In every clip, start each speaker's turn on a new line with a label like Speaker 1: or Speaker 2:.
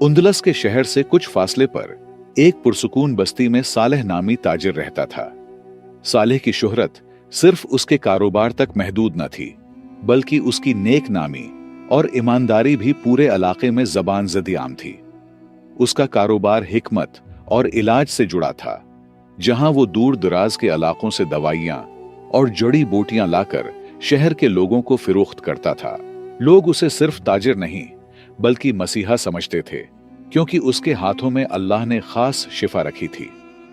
Speaker 1: उंदलस के शहर से कुछ फासले पर एक पुरसुकून बस्ती में सालेह नामी ताजिर रहता था। सालेह की शोहरत सिर्फ उसके कारोबार तक महदूद न थी, बल्कि उसकी नेक नामी और ईमानदारी भी पूरे इलाके में ज़बान ज़दी आम थी। उसका कारोबार हिकमत और इलाज से जुड़ा था, जहां वो दूर दराज के इलाकों से दवाइयां और जड़ी बूटियां लाकर शहर के लोगों को फिरोख्त करता था। लोग उसे सिर्फ ताजिर नहीं बल्कि मसीहा समझते थे, क्योंकि उसके हाथों में अल्लाह ने खास शिफा रखी थी।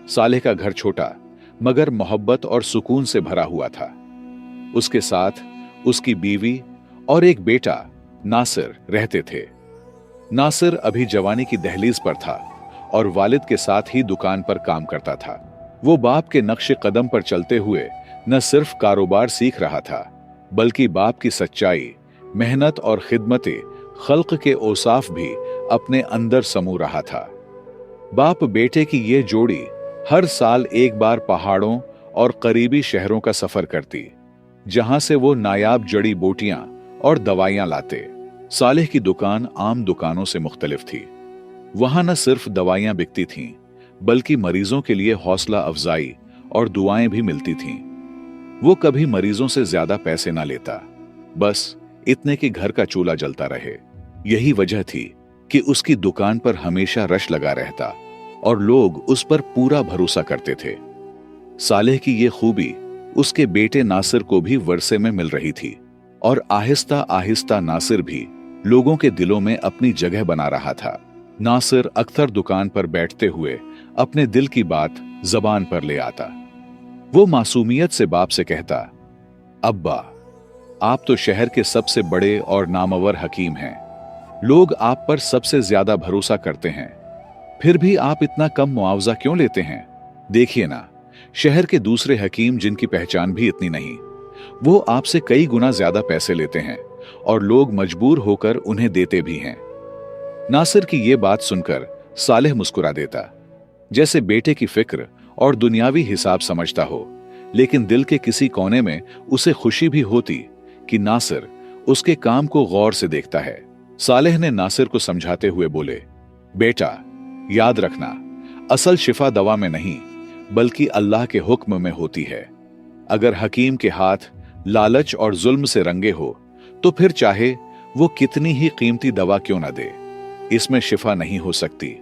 Speaker 1: सालेह का घर छोटा मगर मोहब्बत और सुकून से भरा हुआ था। उसके साथ उसकी बीवी और एक बेटा नासिर रहते थे। नासिर अभी जवानी की दहलीज पर था और वालिद के साथ ही दुकान पर काम करता था। वो बाप के नक्शे कदम पर चलते हुए न सिर्फ कारोबार सीख रहा था, बल्कि बाप की सच्चाई, मेहनत और खिदमते खल्क के औसाफ भी अपने अंदर समू रहा था। बाप बेटे की ये जोड़ी हर साल एक बार पहाड़ों और करीबी शहरों का सफर करती, जहां से वो नायाब जड़ी बूटियां और दवाइयां लाते। सालेह की दुकान आम दुकानों से मुख्तलिफ थी। वहां न सिर्फ दवाइयां बिकती थीं, बल्कि मरीजों के लिए हौसला अफजाई और दुआएं भी मिलती थीं। वो कभी मरीजों से ज्यादा पैसे ना लेता, बस इतने कि घर का चूल्हा जलता रहे। यही वजह थी कि उसकी दुकान पर हमेशा रश लगा रहता और लोग उस पर पूरा भरोसा करते थे। सालेह की ये खूबी उसके बेटे नासिर को भी वर्षे में मिल रही थी और आहिस्ता आहिस्ता नासिर भी लोगों के दिलों में अपनी जगह बना रहा था। नासिर अक्सर दुकान पर बैठते हुए अपने दिल की बात जबान पर ले आता। वो मासूमियत से बाप से कहता, अब्बा, आप तो शहर के सबसे बड़े और नामवर हकीम हैं। लोग आप पर सबसे ज्यादा भरोसा करते हैं, फिर भी आप इतना कम मुआवजा क्यों लेते हैं? देखिए ना, शहर के दूसरे हकीम जिनकी पहचान भी इतनी नहीं, वो आपसे कई गुना ज्यादा पैसे लेते हैं और लोग मजबूर होकर उन्हें देते भी हैं। नासिर की ये बात सुनकर सालेह मुस्कुरा देता, जैसे बेटे की फिक्र और दुनियावी हिसाब समझता हो, लेकिन दिल के किसी कोने में उसे खुशी भी होती कि नासिर उसके काम को गौर से देखता है। सालेह ने नासिर को समझाते हुए बोले, बेटा, याद रखना, असल शिफा दवा में नहीं बल्कि अल्लाह के हुक्म में होती है। अगर हकीम के हाथ लालच और जुल्म से रंगे हो तो फिर चाहे वो कितनी ही कीमती दवा क्यों न दे, इसमें शिफा नहीं हो सकती।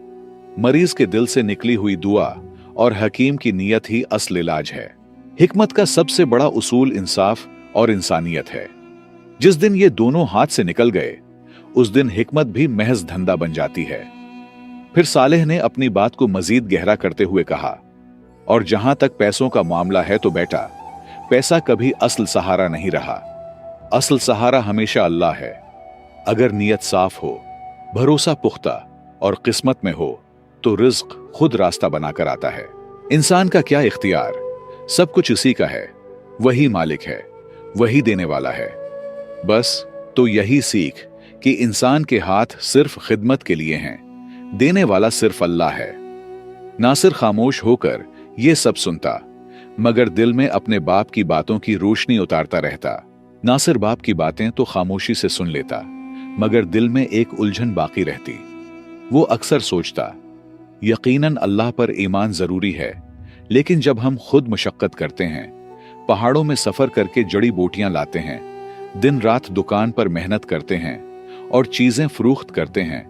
Speaker 1: मरीज के दिल से निकली हुई दुआ और हकीम की नीयत ही असल इलाज है। हिकमत का सबसे बड़ा उसूल इंसाफ और इंसानियत है। जिस दिन ये दोनों हाथ से निकल गए, उस दिन हिकमत भी महज धंधा बन जाती है। फिर सालेह ने अपनी बात को मजीद गहरा करते हुए कहा, और जहां तक पैसों का मामला है तो बेटा, पैसा कभी असल सहारा नहीं रहा। असल सहारा हमेशा अल्लाह है। अगर नीयत साफ हो, भरोसा पुख्ता और किस्मत में हो तो रिज्क खुद रास्ता बनाकर आता है। इंसान का क्या इख्तियार, सब कुछ उसी का है। वही मालिक है, वही देने वाला है। बस तो यही सीख कि इंसान के हाथ सिर्फ खिदमत के लिए हैं, देने वाला सिर्फ अल्लाह है। नासिर खामोश होकर यह सब सुनता, मगर दिल में अपने बाप की बातों की रोशनी उतारता रहता। नासिर बाप की बातें तो खामोशी से सुन लेता, मगर दिल में एक उलझन बाकी रहती। वो अक्सर सोचता, यकीनन अल्लाह पर ईमान जरूरी है, लेकिन जब हम खुद मशक्कत करते हैं, पहाड़ों में सफर करके जड़ी बूटियां लाते हैं, दिन रात दुकान पर मेहनत करते हैं और चीजें फरोख्त करते हैं,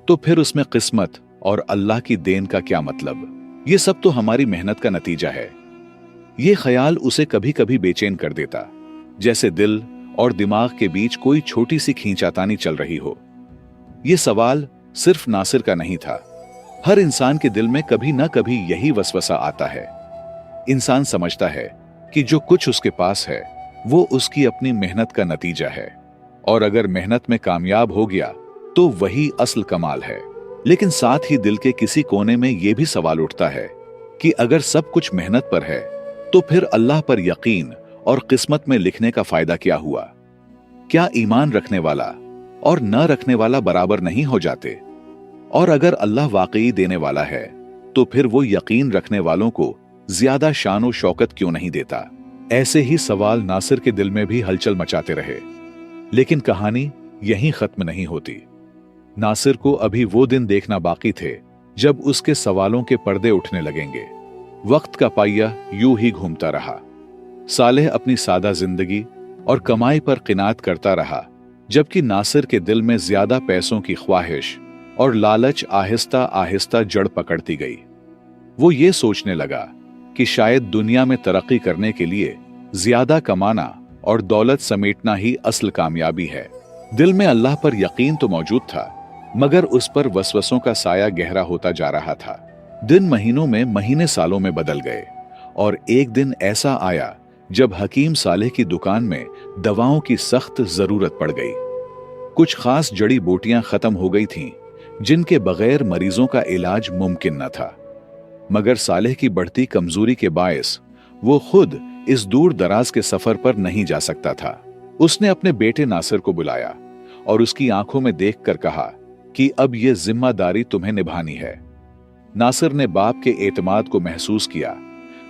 Speaker 1: तो फिर उसमें किस्मत और अल्लाह की देन का क्या मतलब? ये सब तो हमारी मेहनत का नतीजा है। ये ख्याल उसे कभी कभी बेचैन कर देता, जैसे दिल और दिमाग के बीच कोई छोटी सी खींचातानी चल रही हो। ये सवाल सिर्फ नासिर का नहीं था, हर इंसान के दिल में कभी ना कभी यही वसवसा आता है। इंसान समझता है कि जो कुछ उसके पास है वो उसकी अपनी मेहनत का नतीजा है, और अगर मेहनत में कामयाब हो गया तो वही असल कमाल है। लेकिन साथ ही दिल के किसी कोने में यह भी सवाल उठता है कि अगर सब कुछ मेहनत पर है तो फिर अल्लाह पर यकीन और किस्मत में लिखने का फायदा क्या हुआ? क्या ईमान रखने वाला और न रखने वाला बराबर नहीं हो जाते? और अगर अल्लाह वाकई देने वाला है तो फिर वो यकीन रखने वालों को ज्यादा शान और शौकत क्यों नहीं देता? ऐसे ही सवाल नासिर के दिल में भी हलचल मचाते रहे, लेकिन कहानी यहीं खत्म नहीं होती। नासिर को अभी वो दिन देखना बाकी थे जब उसके सवालों के पर्दे उठने लगेंगे। वक्त का पहिया यूं ही घूमता रहा। सालेह अपनी सादा जिंदगी और कमाई पर किनात करता रहा, जबकि नासिर के दिल में ज्यादा पैसों की ख्वाहिश और लालच आहिस्ता आहिस्ता जड़ पकड़ती गई। वो ये सोचने लगा कि शायद दुनिया में तरक्की करने के लिए ज्यादा कमाना और दौलत समेटना ही असल कामयाबी है। दिल में अल्लाह पर यकीन तो मौजूद था, मगर उस पर वसवसों का साया गहरा होता जा रहा था। दिन महीनों में, महीने सालों में बदल गए और एक दिन ऐसा आया जब हकीम सालेह की दुकान में दवाओं की सख्त जरूरत पड़ गई। कुछ खास जड़ी बूटियां खत्म हो गई थीं, जिनके बगैर मरीजों का इलाज मुमकिन न था। मगर सालेह की बढ़ती कमजोरी के बायस वो खुद इस दूर दराज के सफर पर नहीं जा सकता था। उसने अपने बेटे नासिर को बुलाया और उसकी आंखों में देखकर कहा कि अब यह जिम्मेदारी तुम्हें निभानी है। नासिर ने बाप के एतमाद को महसूस किया,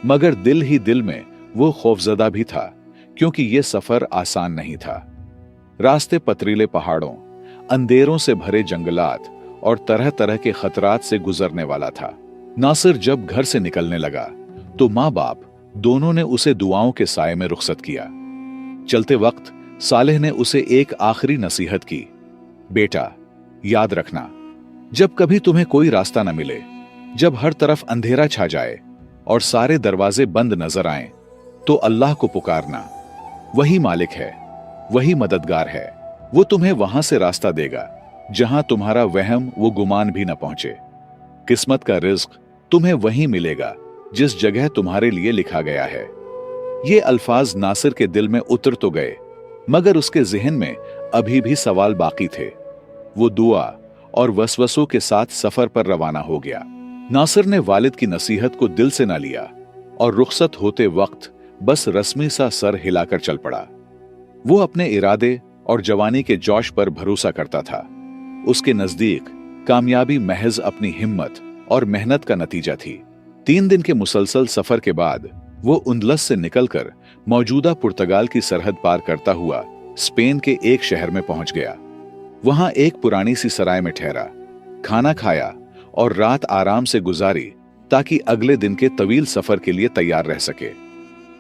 Speaker 1: मगर दिल ही दिल में वो खौफजदा भी था, क्योंकि यह सफर आसान नहीं था। रास्ते पथरीले पहाड़ों, अंधेरों से भरे जंगलात और तरह तरह के खतरात से गुजरने वाला था। नासिर जब घर से निकलने लगा तो माँ बाप दोनों ने उसे दुआओं के साए में रुखसत किया। चलते वक्त सालेह ने उसे एक आखिरी नसीहत की, बेटा याद रखना, जब कभी तुम्हें कोई रास्ता न मिले, जब हर तरफ अंधेरा छा जाए और सारे दरवाजे बंद नजर आएं, तो अल्लाह को पुकारना। वही मालिक है, वही मददगार है। वो तुम्हें वहां से रास्ता देगा जहां तुम्हारा वहम वो गुमान भी न पहुंचे। किस्मत का रिज्क तुम्हें वहीं मिलेगा जिस जगह तुम्हारे लिए लिखा गया है। ये अल्फाज नासिर के दिल में उतर तो गए, मगर उसके जिहन में अभी भी सवाल बाकी थे। वो दुआ और वसवसों के साथ सफर पर रवाना हो गया। नासिर ने वालिद की नसीहत को दिल से न लिया और रुखसत होते वक्त बस रस्मी सा सर हिलाकर चल पड़ा। वो अपने इरादे और जवानी के जोश पर भरोसा करता था। उसके नजदीक कामयाबी महज अपनी हिम्मत और मेहनत का नतीजा थी। 3 दिन के मुसलसल सफर के बाद वो उंदलस से निकलकर मौजूदा पुर्तगाल की सरहद पार करता हुआ स्पेन के एक शहर में पहुंच गया। वहां एक पुरानी सी सराय में ठहरा, खाना खाया और रात आराम से गुजारी, ताकि अगले दिन के तवील सफर के लिए तैयार रह सके।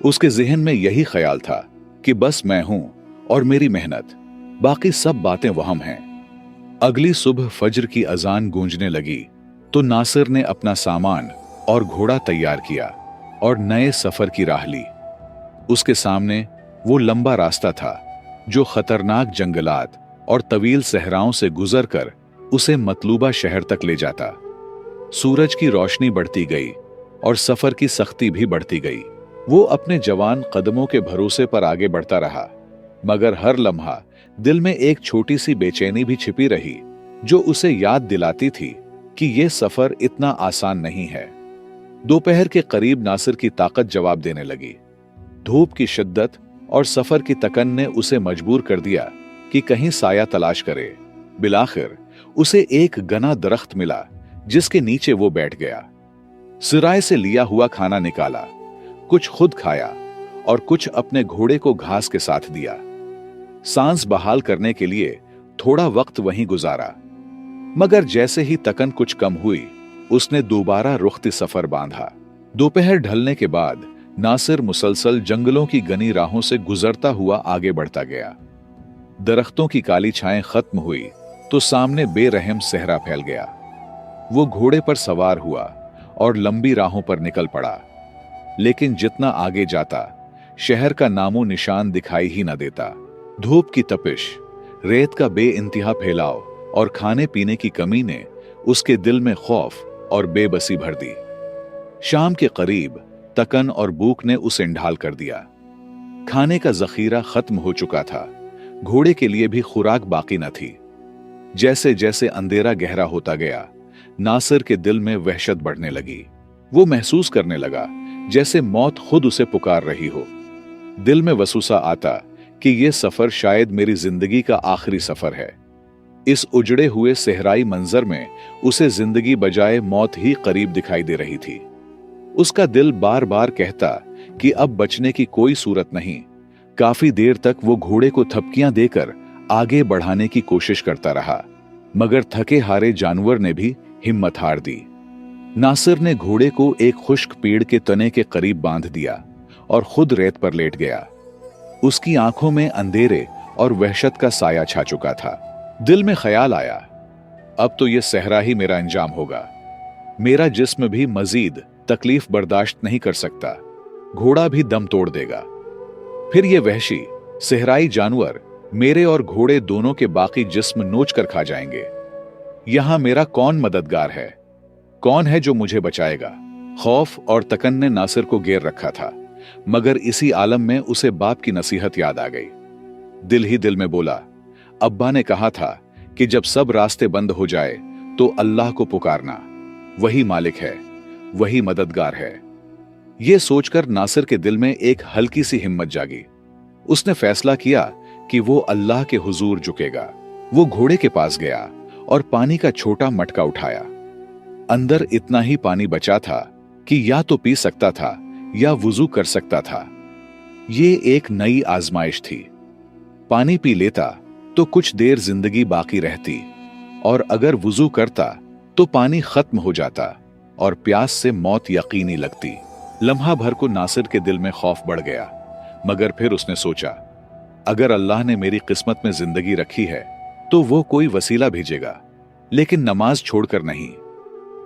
Speaker 1: उसके जिहन में यही ख्याल था कि बस मैं हूं और मेरी मेहनत, बाकी सब बातें वहम हैं। अगली सुबह फज्र की अजान गूंजने लगी तो नासिर ने अपना सामान और घोड़ा तैयार किया और नए सफर की राह ली। उसके सामने वो लंबा रास्ता था जो खतरनाक जंगलात और तवील सहराओं से गुजरकर उसे मतलूबा शहर तक ले जाता। सूरज की रोशनी बढ़ती गई और सफर की सख्ती भी बढ़ती गई। वो अपने जवान कदमों के भरोसे पर आगे बढ़ता रहा, मगर हर लम्हा दिल में एक छोटी सी बेचैनी भी छिपी रही, जो उसे याद दिलाती थी कि यह सफर इतना आसान नहीं है। दोपहर के करीब नासिर की ताकत जवाब देने लगी। धूप की शिद्दत और सफर की तकन ने उसे मजबूर कर दिया कि कहीं साया तलाश करे। बिलाखिर उसे एक घना दरख्त मिला जिसके नीचे वो बैठ गया। सिराय से लिया हुआ खाना निकाला, कुछ खुद खाया और कुछ अपने घोड़े को घास के साथ दिया। सांस बहाल करने के लिए थोड़ा वक्त वहीं गुजारा, मगर जैसे ही तकन कुछ कम हुई, उसने दोबारा रुख्ती सफर बांधा। दोपहर ढलने के बाद नासिर मुसलसल जंगलों की घनी राहों से गुजरता हुआ आगे बढ़ता गया। दरख्तों की काली छाएं खत्म हुई तो सामने बेरहम सहरा फैल गया। वो घोड़े पर सवार हुआ और लंबी राहों पर निकल पड़ा, लेकिन जितना आगे जाता शहर का नामो निशान दिखाई ही न देता। धूप की तपिश, रेत का बेइंतहा फैलाव और खाने पीने की कमी ने उसके दिल में खौफ और बेबसी भर दी। शाम के करीब तकन और भूख ने उसे ढाल कर दिया। खाने का जखीरा खत्म हो चुका था, घोड़े के लिए भी खुराक बाकी न थी। जैसे जैसे अंधेरा गहरा होता गया, नासिर के दिल में वहशत बढ़ने लगी। वो महसूस करने लगा जैसे मौत खुद उसे पुकार रही हो। दिल में वसूसा आता कि यह सफर शायद मेरी जिंदगी का आखिरी सफर है। इस उजड़े हुए सहराई मंजर में उसे जिंदगी बजाय मौत ही करीब दिखाई दे रही थी। उसका दिल बार बार कहता कि अब बचने की कोई सूरत नहीं। काफी देर तक वो घोड़े को थपकियां देकर आगे बढ़ाने की कोशिश करता रहा, मगर थके हारे जानवर ने भी हिम्मत हार दी। नासिर ने घोड़े को एक खुश्क पेड़ के तने के करीब बांध दिया और खुद रेत पर लेट गया। उसकी आंखों में अंधेरे और वहशत का साया छा चुका था। दिल में ख्याल आया, अब तो यह सहरा ही मेरा अंजाम होगा। मेरा जिस्म भी मजीद तकलीफ बर्दाश्त नहीं कर सकता, घोड़ा भी दम तोड़ देगा। फिर ये वहशी सहराई जानवर मेरे और घोड़े दोनों के बाकी जिस्म नोच कर खा जाएंगे। यहां मेरा कौन मददगार है? कौन है जो मुझे बचाएगा? खौफ और तकन ने नासिर को घेर रखा था, मगर इसी आलम में उसे बाप की नसीहत याद आ गई। दिल ही दिल में बोला, अब्बा ने कहा था कि जब सब रास्ते बंद हो जाए तो अल्लाह को पुकारना, वही मालिक है, वही मददगार है। यह सोचकर नासिर के दिल में एक हल्की सी हिम्मत जागी। उसने फैसला किया कि वो अल्लाह के हुजूर झुकेगा। वो घोड़े के पास गया और पानी का छोटा मटका उठाया। अंदर इतना ही पानी बचा था कि या तो पी सकता था या वुजू कर सकता था। ये एक नई आजमाइश थी। पानी पी लेता तो कुछ देर जिंदगी बाकी रहती, और अगर वुजू करता तो पानी खत्म हो जाता और प्यास से मौत यकीनी लगती। लम्हा भर को नासिर के दिल में खौफ बढ़ गया, मगर फिर उसने सोचा, अगर अल्लाह ने मेरी किस्मत में जिंदगी रखी है तो वो कोई वसीला भेजेगा, लेकिन नमाज छोड़कर नहीं।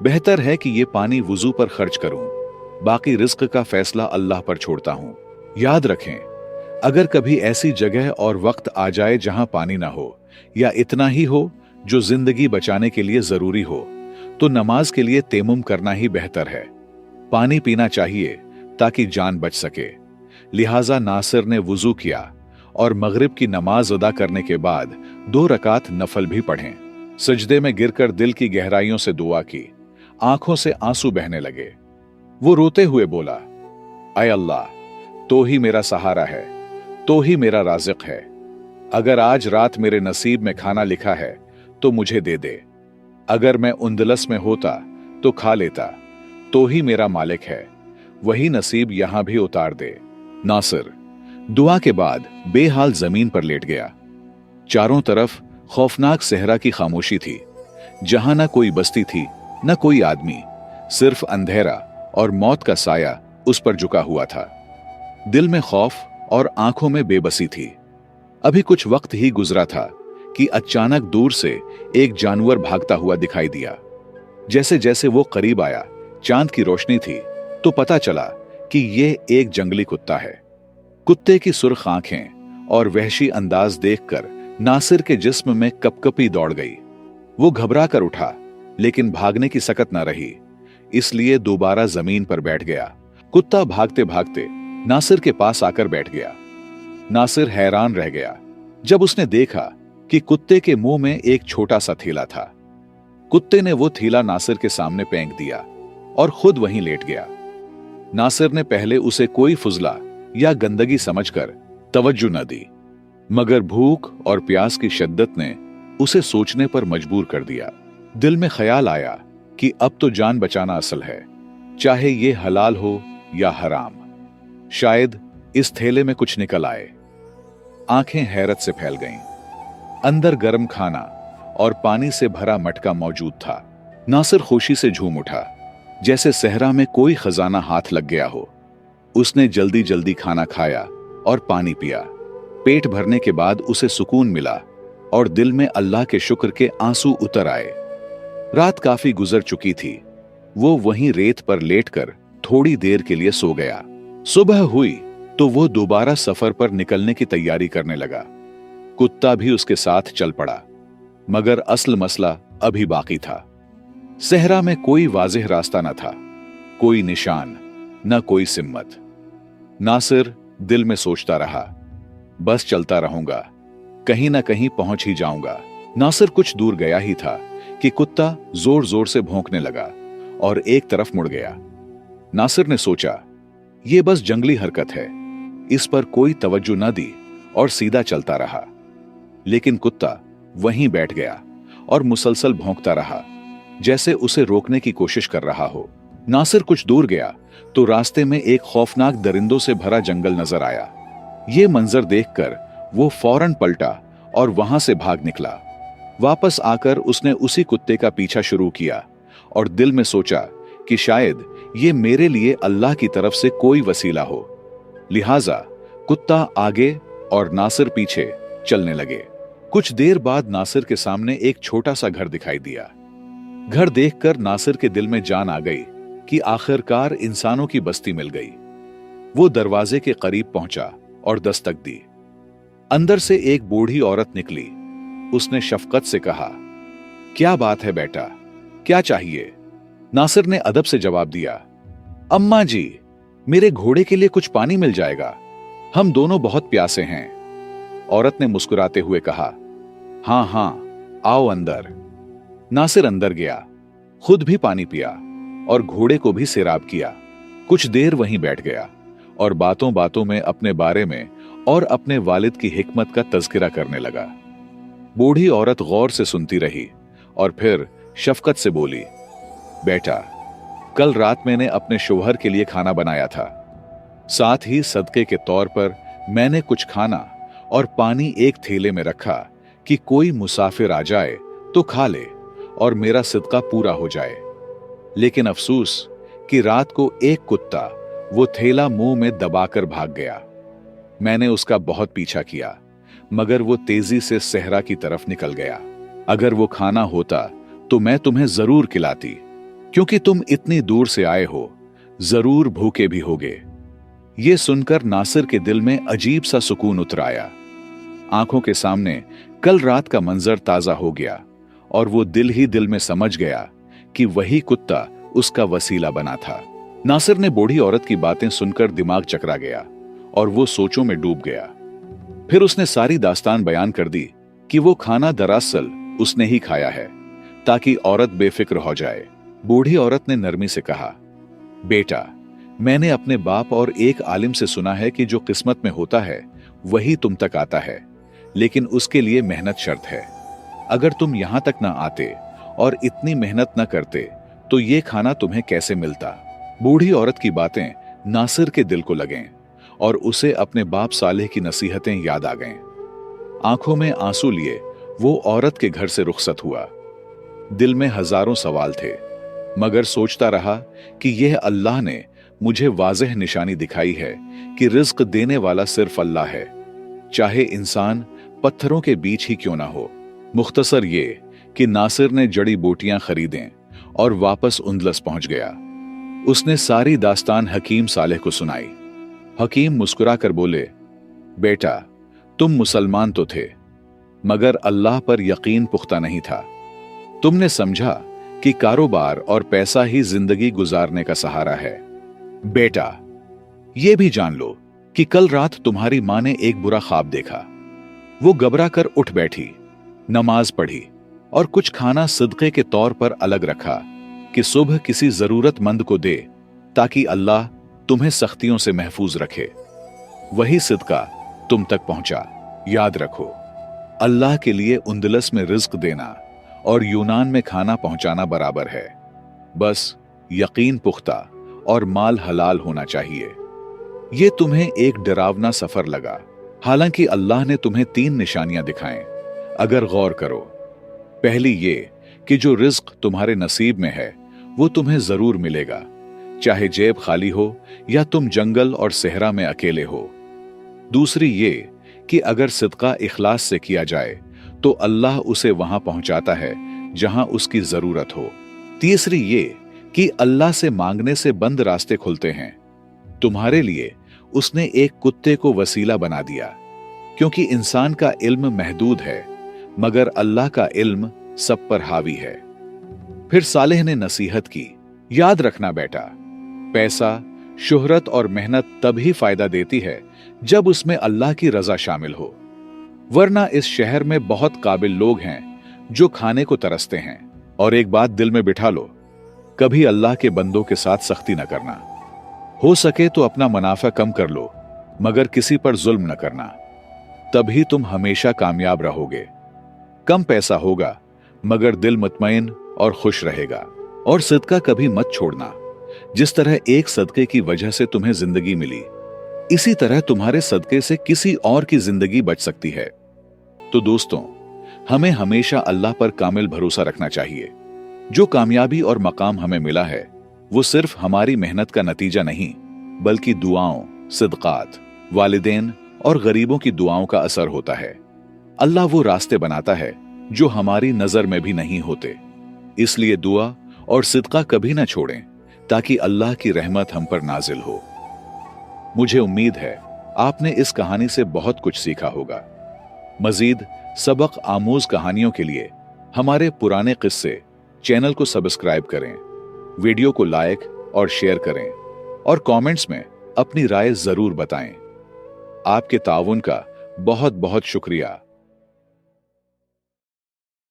Speaker 1: बेहतर है कि ये पानी वुजू पर खर्च करूं, बाकी रिस्क का फैसला अल्लाह पर छोड़ता हूं। याद रखें, अगर कभी ऐसी जगह और वक्त आ जाए जहां पानी ना हो या इतना ही हो जो जिंदगी बचाने के लिए जरूरी हो, तो नमाज के लिए तेमुम करना ही बेहतर है। पानी पीना चाहिए ताकि जान बच सके। लिहाजा नासिर ने वुजू किया और मगरिब की नमाज अदा करने के बाद 2 रकात नफल भी पढ़े। सजदे में गिरकर दिल की गहराइयों से दुआ की। आंखों से आंसू बहने लगे। वो रोते हुए बोला, ऐ अल्लाह, तो ही मेरा सहारा है, तो ही मेरा राज़िक है। अगर आज रात मेरे नसीब में खाना लिखा है तो मुझे दे दे। अगर मैं उंदलस में होता तो खा लेता, तो ही मेरा मालिक है, वही नसीब यहां भी उतार दे। नासिर दुआ के बाद बेहाल जमीन पर लेट गया। चारों तरफ खौफनाक सहरा की खामोशी थी, जहां ना कोई बस्ती थी न कोई आदमी, सिर्फ अंधेरा और मौत का साया उस पर झुका हुआ था। दिल में खौफ और आंखों में बेबसी थी। अभी कुछ वक्त ही गुजरा था कि अचानक दूर से एक जानवर भागता हुआ दिखाई दिया। जैसे जैसे वो करीब आया, चांद की रोशनी थी तो पता चला कि ये एक जंगली कुत्ता है। कुत्ते की सुर्ख आंखें और वहशी अंदाज देखकर नासिर के जिस्म में कपकपी दौड़ गई। वो घबरा कर उठा, लेकिन भागने की सकत न रही, इसलिए दोबारा जमीन पर बैठ गया। कुत्ता भागते भागते नासिर के पास आकर बैठ गया। नासिर हैरान रह गया जब उसने देखा कि कुत्ते के मुंह में एक छोटा सा थैला था। कुत्ते ने वो थैला नासिर के सामने फेंक दिया और खुद वहीं लेट गया। नासिर ने पहले उसे कोई फुजला या गंदगी समझकर तवज्जो न दी, मगर भूख और प्यास की शिद्दत ने उसे सोचने पर मजबूर कर दिया। दिल में ख्याल आया कि अब तो जान बचाना असल है, चाहे ये हलाल हो या हराम। शायद इस थैले में कुछ निकल आए। आंखें हैरत से फैल गईं। अंदर गर्म खाना और पानी से भरा मटका मौजूद था। नासिर खुशी से झूम उठा, जैसे सहरा में कोई खजाना हाथ लग गया हो। उसने जल्दी जल्दी खाना खाया और पानी पिया। पेट भरने के बाद उसे सुकून मिला और दिल में अल्लाह के शुक्र के आंसू उतर आए। रात काफी गुजर चुकी थी। वो वहीं रेत पर लेटकर थोड़ी देर के लिए सो गया। सुबह हुई तो वो दोबारा सफर पर निकलने की तैयारी करने लगा। कुत्ता भी उसके साथ चल पड़ा, मगर असल मसला अभी बाकी था। सहरा में कोई वाज़ेह रास्ता न था, कोई निशान, न कोई सिम्मत। नासिर दिल में सोचता रहा, बस चलता रहूंगा, कहीं ना कहीं पहुंच ही जाऊंगा। नासिर कुछ दूर गया ही था कि कुत्ता जोर जोर से भौंकने लगा और एक तरफ मुड़ गया। नासिर ने सोचा, यह बस जंगली हरकत है, इस पर कोई तवज्जो न दी और सीधा चलता रहा। लेकिन कुत्ता वहीं बैठ गया और मुसलसल भौंकता रहा, जैसे उसे रोकने की कोशिश कर रहा हो। नासिर कुछ दूर गया तो रास्ते में एक खौफनाक दरिंदों से भरा जंगल नजर आया। ये मंजर देखकर वो फौरन पलटा और वहां से भाग निकला। वापस आकर उसने उसी कुत्ते का पीछा शुरू किया और दिल में सोचा कि शायद ये मेरे लिए अल्लाह की तरफ से कोई वसीला हो। लिहाजा कुत्ता आगे और नासिर पीछे चलने लगे। कुछ देर बाद नासिर के सामने एक छोटा सा घर दिखाई दिया। घर देखकर नासिर के दिल में जान आ गई कि आखिरकार इंसानों की बस्ती मिल गई। वो दरवाजे के करीब पहुंचा और दस्तक दी। अंदर से एक बूढ़ी औरत निकली। उसने शफकत से कहा, क्या बात है बेटा, क्या चाहिए? नासिर ने अदब से जवाब दिया, अम्मा जी, मेरे घोड़े के लिए कुछ पानी मिल जाएगा, हम दोनों बहुत प्यासे हैं। औरत ने मुस्कुराते हुए कहा, हाँ हाँ, आओ अंदर। नासिर अंदर गया, खुद भी पानी पिया और घोड़े को भी सैराब किया। कुछ देर वहीं बैठ गया और बातों बातों में अपने बारे में और अपने वालिद की हिकमत का तज़किरा करने लगा। बूढ़ी औरत गौर से सुनती रही और फिर शफकत से बोली, बेटा, कल रात मैंने अपने शौहर के लिए खाना बनाया था। साथ ही सदके के तौर पर मैंने कुछ खाना और पानी एक थैले में रखा कि कोई मुसाफिर आ जाए तो खा ले और मेरा सदका पूरा हो जाए। लेकिन अफसोस कि रात को एक कुत्ता वो थैला मुंह में दबाकर भाग गया। मैंने उसका बहुत पीछा किया, मगर वो तेजी से सहरा की तरफ निकल गया। अगर वो खाना होता तो मैं तुम्हें जरूर खिलाती, क्योंकि तुम इतनी दूर से आए हो, जरूर भूखे भी होगे। ये सुनकर नासिर के दिल में अजीब सा सुकून उतर आया। आंखों के सामने कल रात का मंजर ताजा हो गया और वो दिल ही दिल में समझ गया कि वही कुत्ता उसका वसीला बना था। नासिर ने बूढ़ी औरत की बातें सुनकर दिमाग चकरा गया और वो सोचों में डूब गया। फिर उसने सारी दास्तान बयान कर दी कि वो खाना दरअसल उसने ही खाया है, ताकि औरत बेफिक्र हो जाए। बूढ़ी औरत ने नरमी से कहा, बेटा, मैंने अपने बाप और एक आलिम से सुना है कि जो किस्मत में होता है वही तुम तक आता है, लेकिन उसके लिए मेहनत शर्त है। अगर तुम यहां तक ना आते और इतनी मेहनत न करते तो ये खाना तुम्हें कैसे मिलता? बूढ़ी औरत की बातें नासिर के दिल को लगें और उसे अपने बाप सालेह की नसीहतें याद आ गईं। आंखों में आंसू लिए वो औरत के घर से रुखसत हुआ। दिल में हजारों सवाल थे, मगर सोचता रहा कि यह अल्लाह ने मुझे वाज़ेह निशानी दिखाई है कि रिज्क देने वाला सिर्फ अल्लाह है, चाहे इंसान पत्थरों के बीच ही क्यों ना हो। मुख्तसर ये कि नासिर ने जड़ी बूटियां खरीदें और वापस उंदलस पहुंच गया। उसने सारी दास्तान हकीम सालेह को सुनाई। हकीम मुस्कुराकर बोले, बेटा, तुम मुसलमान तो थे, मगर अल्लाह पर यकीन पुख्ता नहीं था। तुमने समझा कि कारोबार और पैसा ही जिंदगी गुजारने का सहारा है। बेटा, यह भी जान लो कि कल रात तुम्हारी मां ने एक बुरा ख्वाब देखा। वो घबरा कर उठ बैठी, नमाज पढ़ी और कुछ खाना सदके के तौर पर अलग रखा कि सुबह किसी जरूरतमंद को दे, ताकि अल्लाह तुम्हें सख्तियों से महफूज रखे। वही सदका तुम तक पहुंचा। याद रखो, अल्लाह के लिए उंदलस में रिज्क देना और यूनान में खाना पहुंचाना बराबर है। बस यकीन पुख्ता और माल हलाल होना चाहिए। ये तुम्हें एक डरावना सफर लगा, हालांकि अल्लाह ने तुम्हें 3 निशानियां दिखाएं, अगर गौर करो। पहली ये कि जो रिज्क तुम्हारे नसीब में है वो तुम्हें जरूर मिलेगा, चाहे जेब खाली हो या तुम जंगल और सहरा में अकेले हो। दूसरी ये कि अगर सदका इखलास से किया जाए तो अल्लाह उसे वहां पहुंचाता है जहां उसकी जरूरत हो। तीसरी ये कि अल्लाह से मांगने से बंद रास्ते खुलते हैं। तुम्हारे लिए उसने एक कुत्ते को वसीला बना दिया, क्योंकि इंसान का इल्म महदूद है, मगर अल्लाह का इल्म सब पर हावी है। फिर सालेह ने नसीहत की, याद रखना बेटा, पैसा, शुहरत और मेहनत तभी फायदा देती है जब उसमें अल्लाह की रजा शामिल हो, वरना इस शहर में बहुत काबिल लोग हैं जो खाने को तरसते हैं। और एक बात दिल में बिठा लो, कभी अल्लाह के बंदों के साथ सख्ती न करना। हो सके तो अपना मुनाफा कम कर लो, मगर किसी पर जुल्म न करना, तभी तुम हमेशा कामयाब रहोगे। कम पैसा होगा मगर दिल मुतमईन और खुश रहेगा। और सदका कभी मत छोड़ना। जिस तरह एक सदके की वजह से तुम्हें जिंदगी मिली, इसी तरह तुम्हारे सदके से किसी और की जिंदगी बच सकती है। तो दोस्तों, हमें हमेशा अल्लाह पर कामिल भरोसा रखना चाहिए। जो कामयाबी और मकाम हमें मिला है वो सिर्फ हमारी मेहनत का नतीजा नहीं, बल्कि दुआओं, सिदकात, वालिदैन और गरीबों की दुआओं का असर होता है। अल्लाह वो रास्ते बनाता है जो हमारी नजर में भी नहीं होते। इसलिए दुआ और सिदका कभी ना छोड़ें, ताकि अल्लाह की रहमत हम पर नाजिल हो। मुझे उम्मीद है आपने इस कहानी से बहुत कुछ सीखा होगा। मजीद सबक आमूज कहानियों के लिए हमारे पुराने किस्से चैनल को सब्सक्राइब करें, वीडियो को लाइक और शेयर करें और कमेंट्स में अपनी राय जरूर बताएं। आपके ताउन का बहुत बहुत शुक्रिया।